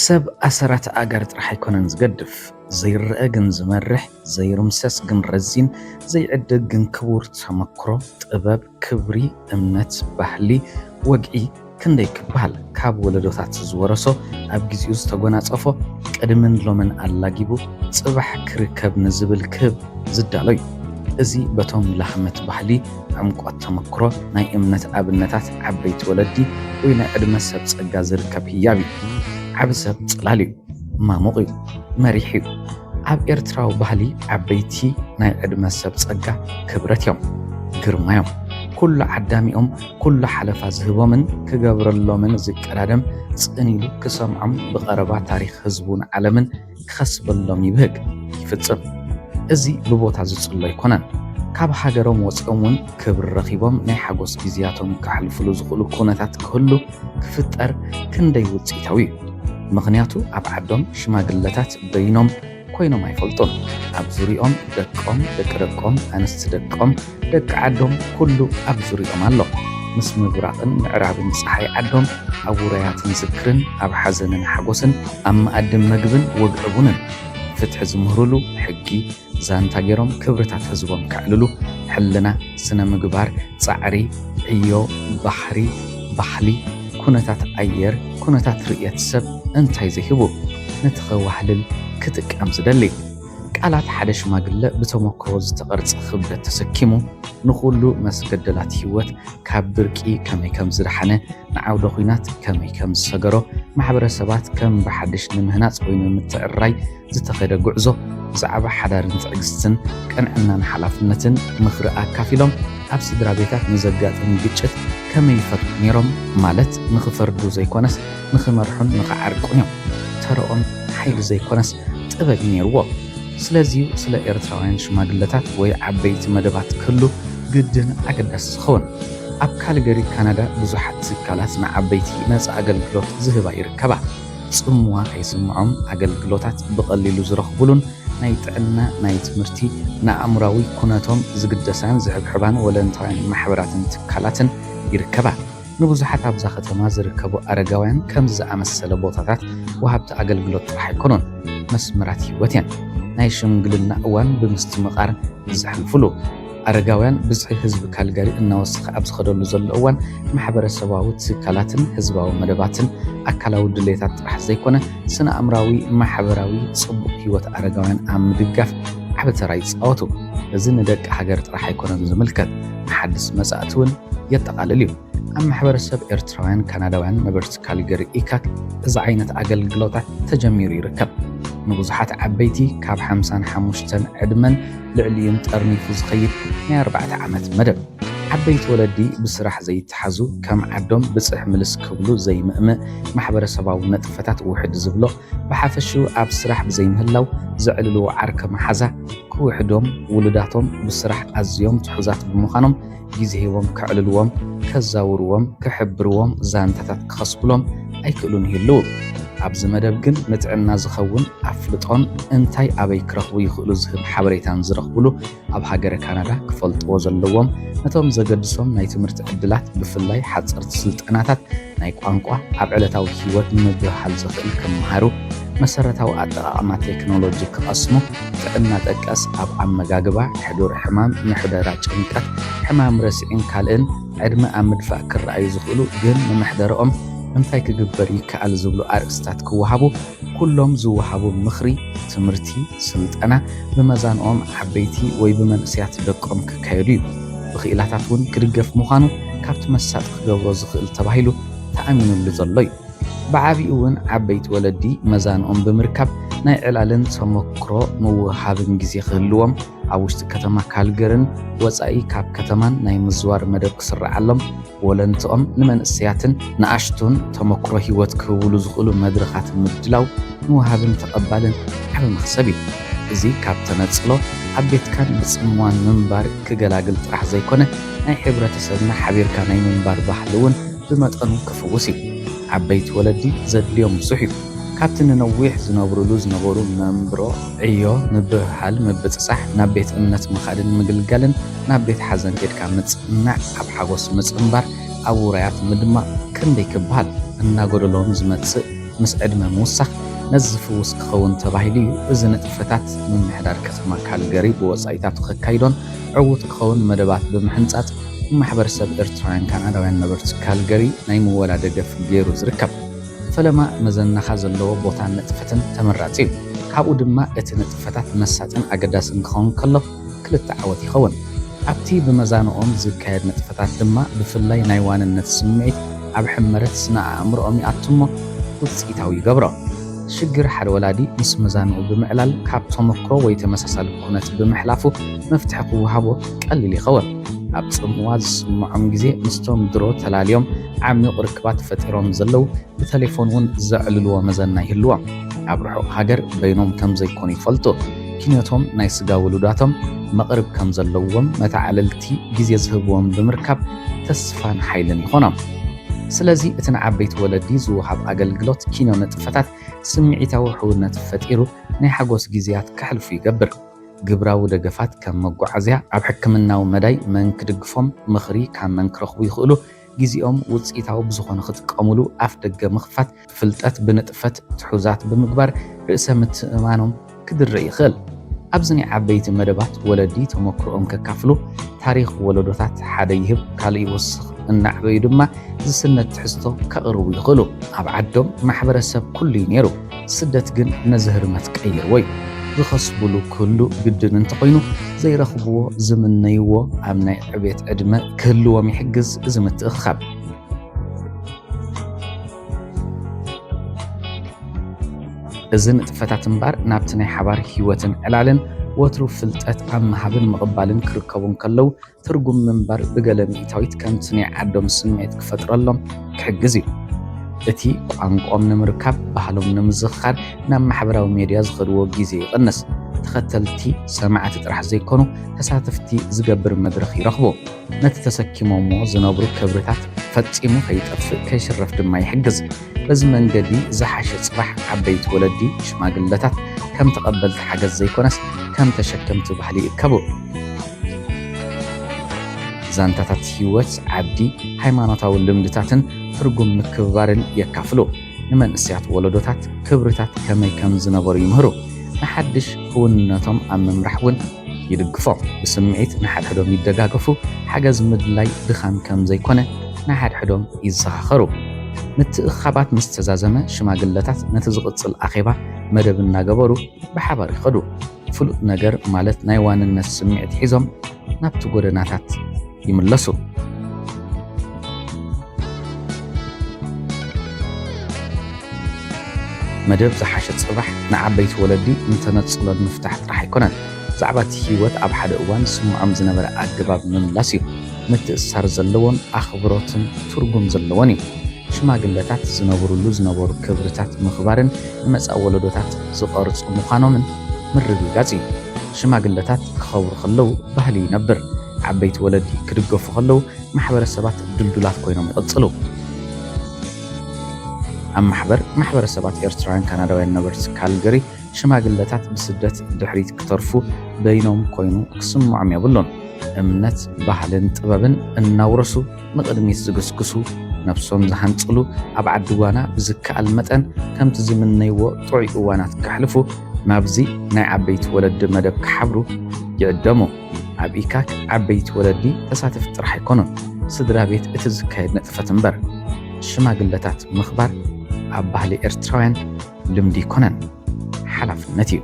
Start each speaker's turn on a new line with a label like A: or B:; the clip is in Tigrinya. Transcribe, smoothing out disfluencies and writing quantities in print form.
A: ሰብ ኣሰራት ኣጋር ጥራሕ ኣይኮነን ዝገድፍ ዘይርአ ግን ዝመርሕ ዘይርምሰስ ግን ረዚን ዘይዕድግ ግን ክቡር ተመክሮ ጥበብ ክብሪ እምነት ባህሊ ወግዒ ክንደይ ክበሃል ካብ ወለዶታት ዝወረሶ ኣብ ግዚኡ ዝተጎናጸፎ ቅድምን ሎምን ኣላጊቡ ጽባሕ ክርከብ ንዝብል ክብ ዝዳሎይ እዚ በቶም ላህመት ባህሊ ዕምቆት ተመክሮ ናይ እምነት ኣብነታት ዓበይቲ ወለዲ ወይ ናይ ዕድመ ሰብ ጸጋ ዝርከብ ህያብ እዩ። ዓብ ሰብ ጽላል እዩ ማሙቕ እዩ መሪሕ እዩ። ኣብ ኤርትራዊ ባህሊ ዓበይቲ ናይ ዕድመ ሰብ ጸጋ ክብረት እዮም ግርማ እዮም ኩሉ ዓዳሚኦም ኩሉ ሓለፋ ዝህቦምን ክገብረሎምን ዝቀዳደም ጽኒሉ ክሰምዖም ብቐረባ ታሪኽ ህዝቡን ዓለምን ክኸስበሎም ይብህግ ይፍጽም። እዚ ብቦታ ዝጽሎ ኣይኮነን ካብ ሃገሮም ወፅኦም ክብሪ ረኺቦም ናይ ሓጎስ ግዚያቶም ክሕልፍሉ ዝኽእሉ ኩነታት ክህሉ ክፍጠር ክንደይ ውጽኢታዊ እዩ። ምኽንያቱ ኣብ ዓዶም ሽማግለታት በይኖም ኮይኖም ኣይፈልጡን። ኣብ ዙርዮም ደቆም ደቂ ደቆም ኣንስቲ ደቆም ደቂ ዓዶም ኩሉ ኣብ ዙርዮም ኣሎ። ምስ ምብራቕን ምዕራብን ፀሓይ ዓዶም ኣብ ውረያትን ዝክርን ኣብ ሓዘንን ሓጎስን ኣብ መኣድን መግብን ወግዕቡንን ፍትሒ ዝምህሩሉ ሕጊ ዛንታ ገይሮም ክብርታት ህዝቦም ከዕልሉ ሕልና ስነ ምግባር ጻዕሪ ዕዮ ባሕሪ ባህሊ ኩነታት ኣየር ኩነታት ርእየት ሰብ እንታይ ዘይህቡ ነቲ ኸዋህልል ክጥቀም ዝደሊ ቃላት ሓደ ሽማግለ ብተመክሮ ዝተቐርጸ ክብደት ተሰኪሙ ንኹሉ መስገደላት ህይወት ካብ ብርቂ ከመይ ከም ዝደሓነ ንዓውደ ኹናት ከመይ ከም ዝሰገሮ ማሕበረሰባት ከም ብሓድሽ ንምህናፅ ወይ ንምትዕርራይ ዝተኸደ ጉዕዞ ብዛዕባ ሓዳርን ትዕግስትን ቅንዕናን ሓላፍነትን ምኽሪ ኣካፊሎም ኣብ ስድራ ቤታት ንዘጋጥም ግጭት ከመይ ይፈትሑ ነይሮም ማለት ንኽፈርዱ ዘይኮነስ ንኽመርሑን ንኽዓርቁን እዮም። ተረኦም ሓይሊ ዘይኮነስ ጥበብ ነይርዎ። ስለዚዩ ስለ ኤርትራውያን ሽማግለታት ወይ ዓበይቲ መደባት ክህሉ ግድን ኣገዳሲ ዝኸውን። ኣብ ካልገሪ ካናዳ ብዙሓት ትካላት ንዓበይቲ ነፃ ኣገልግሎት ዝህባ ይርከባ። ጽምዋ ከይስምዖም ኣገልግሎታት ብቐሊሉ ዝረኽቡሉን ናይ ጥዕና ናይ ትምህርቲ ንኣእምራዊ ኩነቶም ዝግደሳን ዝሕብሕባን ወለንታውያን ማሕበራትን ትካላትን ይርከባ። ንብዙሓት ኣብዛ ከተማ ዝርከቡ ኣረጋውያን ከም ዝኣመሰለ ቦታታት ወሃብቲ ኣገልግሎት ጥራሕ ኣይኮኑን መስመራት ህይወት እየን። ናይ ሽምግልና እዋን ብምስትምቓር ዝሕልፍሉ ኣረጋውያን ብዝሒ ህዝቢ ካልጋሪ እናወስኸ ኣብ ዝኸደሉ ዘሎ እዋን ማሕበረሰባዊ ትካላትን ህዝባዊ መደባትን ኣካላዊ ድሌታት ጥራሕ ዘይኮነ ስነ ኣእምራዊ ማሕበራዊ ጽቡቕ ህይወት ኣረጋውያን ኣብ ምድጋፍ ዓቢ ተራ ይፃወቱ። እዚ ንደቂ ሃገር ጥራሕ ኣይኮነን ዝምልከት መሓድስ መጻእቲ እውን የጠቓልል እዩ። ኣብ ማሕበረሰብ ኤርትራውያን ካናዳውያን ነበርቲ ካልገሪ ኢካክ እዚ ዓይነት ኣገልግሎታት ተጀሚሩ ይርከብ። ንብዙሓት ዓበይቲ ካብ 55 ዕድመን ልዕሊኡን ጠርኒፉ ዝኸይድ ናይ 4 ዓመት መደብ ዓበይቲ ወለዲ ብስራሕ ዘይተሓዙ ከም ዓዶም ብፅሕ ምልስ ክብሉ ዘይምእምእ ማሕበረሰባዊ ነጥፈታት ውሕድ ዝብሎ ብሓፈሽኡ ኣብ ስራሕ ብዘይምህላው ዘዕልልዎ ዓርከ መሓዛ ክውሕዶም ውሉዳቶም ብስራሕ ኣዝዮም ትሑዛት ብምዃኖም ግዜ ሂቦም ከዕልልዎም ከዛውርዎም ክሕብርዎም ዛንታታት ክኸስብሎም ኣይክእሉን ይህልው። ኣብዚ መደብ ግን ንጥዕና ዝኸውን ኣፍልጦን እንታይ ኣበይ ክረኽቡ ይኽእሉ ዝህብ ሓበሬታን ዝረኽብሉ ኣብ ሃገረ ካናዳ ክፈልጥዎ ዘለዎም ነቶም ዘገድሶም ናይ ትምህርቲ ዕድላት ብፍላይ ሓፀርቲ ስልጠናታት ናይ ቋንቋ ኣብ ዕለታዊ ህይወት ንምብሃል ዝኽእል ክመሃሩ መሰረታዊ ኣጠቓቕማ ቴክኖሎጂ ክቐስሙ ጥዕና ጠቀስ ኣብ ኣመጋግባ ሕዱር ሕማም ምሕደራ ጭንቀት ሕማም ረስዒን ካልእን ዕድመ ኣብ ምድፋእ ክረኣዩ ዝኽእሉ ግን ንምሕደረኦም እንታይ ክግበር ይከኣል ዝብሉ ኣርእስታት ክወሃቡ ኩሎም ዝወሃቡ ምኽሪ ትምህርቲ ስልጠና ብመዛንኦም ዓበይቲ ወይ ብመንእስያት ደቆም ክካየዱ እዩ። ብኽኢላታት እውን ክድገፍ ምዃኑ ካብቲ መሳጥ ክገብሮ ዝኽእል ተባሂሉ ተኣሚኑሉ ዘሎ እዩ። ብዓብኡ እውን ዓበይቲ ወለዲ መዛንኦም ብምርካብ ናይ ዕላልን ተመክሮ ምውሃብን ግዜ ክህልዎም ኣብ ውሽጢ ከተማ ካልገርን ወፃኢ ካብ ከተማን ናይ ምዝዋር መደብ ክስርዓሎም ወለንትኦም ንመንእስያትን ንኣሽቱን ተመክሮ ህይወት ክህብሉ ዝኽእሉ መድረኻት ምድላው ምውሃብን ተቐባልን ዓቢ መኽሰብ እዩ። እዚ ካብ ተነጽሎ ኣብ ቤትካን ብጽምዋን ምንባር ክገላግል ጥራሕ ዘይኮነ ናይ ሕብረተሰብና ሓቢርካ ናይ ምንባር ባህሊ እውን ብመጠኑ ክፍውስ እዩ። ዓበይቲ ወለዲ ዘድልዮም ብዙሕ እዩ። ካብቲ ንነዊሕ ዝነብሩሉ ዝነበሩ መንብሮ ዕዮ ምብህሃል ምብፅጻሕ ናብ ቤት እምነት ምኻድን ምግልጋልን ናብ ቤት ሓዘን ኬድካ ምጽናዕ ኣብ ሓጎስ ምጽምባር ኣብ ውራያት ምድማቕ ክንደይ ክበሃል እናጎደሎም ዝመጽእ ምስ ዕድመ ምውሳኽ ነዝፍውስ ክኸውን ተባሂሉ እዩ እዚ ንጥፈታት ምምሕዳር ከተማ ካልገሪ ብወፃኢታት ክካይዶን ዕዉት ክኸውን መደባት ብምሕንጻጽ ማሕበረሰብ ኤርትራውያን ካናዳውያን ነበርቲ ካልገሪ ናይ ምወላ ደገፍ ገይሩ ዝርከብ ፈለማ መዘናኻ ዘለዎ ቦታ ንጥፈትን ተመራጺ እዩ ካብኡ ድማ እቲ ንጥፈታት መሳጥን ኣገዳስን ክኸውን ከሎ ክልተ ዓወት ይኸውን ኣብቲ ብመዛንኦም ዝካየድ ንጥፈታት ድማ ብፍላይ ናይ ዋንነት ስምዒት ኣብ ሕመረት ስነ ኣእምሮኦም ይኣትሞ ውፅኢታዊ ይገብሮ ሽግር ሓደ ወላዲ ምስ መዛንኡ ብምዕላል ካብ ተመክሮ ወይ ተመሳሳሊ ኩነት ብምሕላፉ መፍትሒ ክወሃቦ ቀሊል ይኸውን ኣብ ጽምዋ ዝስምዖም ግዜ ምስቶም ድሮ ተላልዮም ዓሚቕ ርክባት ፈጢሮም ዘለው ብቴሌፎን እውን ዘዕልልዎ መዘና ይህልዎም ኣብ ርሑቕ ሃገር በይኖም ከም ዘይኮኑ ይፈልጡ ኪነቶም ናይ ስጋ ውሉዳቶም መቕርብ ከም ዘለዎም መታዓለልቲ ግዜ ዝህብዎም ብምርካብ ተስፋን ሓይልን ይኾኖም ስለዚ እቲ ንዓበይቲ ወለዲ ዝወሃብ ኣገልግሎት ኪኖ ንጥፈታት ስምዒታዊ ሕውነት ፈጢሩ ናይ ሓጎስ ግዜያት ከሕልፉ ይገብር ግብራዊ ደገፋት ከም መጓዓዝያ ኣብ ሕክምናዊ መዳይ መን ክድግፎም ምኽሪ ካብ መን ክረኽቡ ይኽእሉ ጊዜኦም ውፅኢታዊ ብዝኾነ ክጥቀሙሉ ኣፍ ደገ ምኽፋት ፍልጠት ብንጥፈት ትሑዛት ብምግባር ርእሰ ምትእማኖም ክድርኢ ይኽእል ኣብዚ ናይ ዓበይቲ መደባት ወለዲ ተመክሮኦም ከካፍሉ ታሪኽ ወለዶታት ሓደ ይህብ ካልእ ይወስኽ እናዕበዩ ድማ ዝስነት ትሕዝቶ ከቕርቡ ይኽእሉ ኣብ ዓዶም ማሕበረሰብ ኩሉ ነይሩ ስደት ግን ነዚ ህርመት ቀይርዎ እዩ ዝኸስብሉ ኩሉ ግድን እንተኾይኑ ዘይረኽብዎ ዝምነይዎ ኣብ ናይ ዕቤት ዕድመ ክህልዎም ይሕግዝ እዚ ምትእኽኻብ እዚ ንጥፈታት እምበር ናብቲ ናይ ሓባር ህይወትን ዕላልን ወትሩ ፍልጠት ኣብ መሃብን ምቕባልን ክርከቡን ከለው ትርጉም ምንባር ብገለ ሚእታዊት ከምቲ ናይ ዓዶም ስምዒት ክፈጥረሎም ክሕግዝ እዩ እቲ ቋንቋኦም ንምርካብ ባህሎም ንምዝኽኻር ናብ ማሕበራዊ ሜድያ ዝኸድዎ ግዜ ይቕንስ ተኸተልቲ ሰማዕቲ ጥራሕ ዘይኮኑ ተሳተፍቲ ዝገብር መድረኽ ይረኽቡ ነቲ ተሰኪሞምዎ ዝነብሩ ክብርታት ፈጺሙ ከይጠፍእ ከይሽረፍ ድማ ይሕግዝ በዚ መንገዲ ዝሓሸ ጽባሕ ዓበይቲ ወለዲ ሽማግለታት ከም ተቐበልቲ ሓገዝ ዘይኮነስ ከም ተሸከምቲ ባህሊ ይእከቡ ዛንታታት ህይወት ዓዲ ሃይማኖታዊ ልምድታትን ትርጉም ምክብባርን የካፍሉ ንመንእስያት ወለዶታት ክብርታት ከመይ ከም ዝነበሩ ይምህሩ ንሓድሽ ህውንነቶም ኣብ ምምራሕ እውን ይድግፎም ብስምዒት ንሓድሕዶም ይደጋገፉ ሓገዝ ምድላይ ድኻም ከም ዘይኮነ ንሓድሕዶም ይዘኻኸሩ ምትእኽኻባት ምስ ተዛዘመ ሽማግለታት ነቲ ዝቕፅል ኣኼባ መደብ እናገበሩ ብሓባር ይኸዱ ፍሉጥ ነገር ማለት ናይ ዋንነት ስምዒት ሒዞም ናብቲ ጎደናታት ይምለሱ መደብ ዝሓሸ ጽባሕ ንዓበይቲ ወለዲ እንተነጽሎን ምፍታሕ ጥራሕ ኣይኮነን ዛዕባ እቲ ህይወት ኣብ ሓደ እዋን ስምዖም ዝነበረ ኣገባብ ምምላስ እዩ ምትእስሳር ዘለዎን ኣኽብሮትን ትርጉም ዘለዎን እዩ ሽማግለታት ዝነበሩ ክብርታት ምኽባርን ንመጻኢ ወለዶታት ዝቐርጹ ምዃኖምን ምርግጋጽ እዩ ሽማግለታት ክኸብሩ ከለው ባህሊ ይነብር ዓበይቲ ወለዲ ክድገፉ ከለው ማሕበረሰባት ድልዱላት ኮይኖም ይቕጽሉ ኣብ ማሕበረሰባት ኤርትራውያን ካናዳውያን ነበርቲ ካልገሪ ሽማግለታት ብስደት ድሕሪት ክተርፉ በይኖም ኮይኑ ክስምዖም የብሉን እምነት ባህልን ጥበብን እናውረሱ ንቕድሚት ዝግስግሱ ነፍሶም ዝሃንጽሉ ኣብ ዓዲ ዋና ብዝከኣል መጠን ከምቲ ዝምነይዎ ጥዑይ እዋናት ክሕልፉ ናብዚ ናይ ዓበይቲ ወለዲ መደብ ክሓብሩ ይዕደሙ ኣብ ኢካክ ዓበይቲ ወለዲ ተሳተፍቲ ጥራሕ ኣይኮኑን ስድራ ቤት እቲ ዝካየድ ንጥፈት እምበር ሽማግለታት ምኽባር ኣብ ባህሊ ኤርትራውያን ልምዲ ይኮነን ሓላፍነት እዩ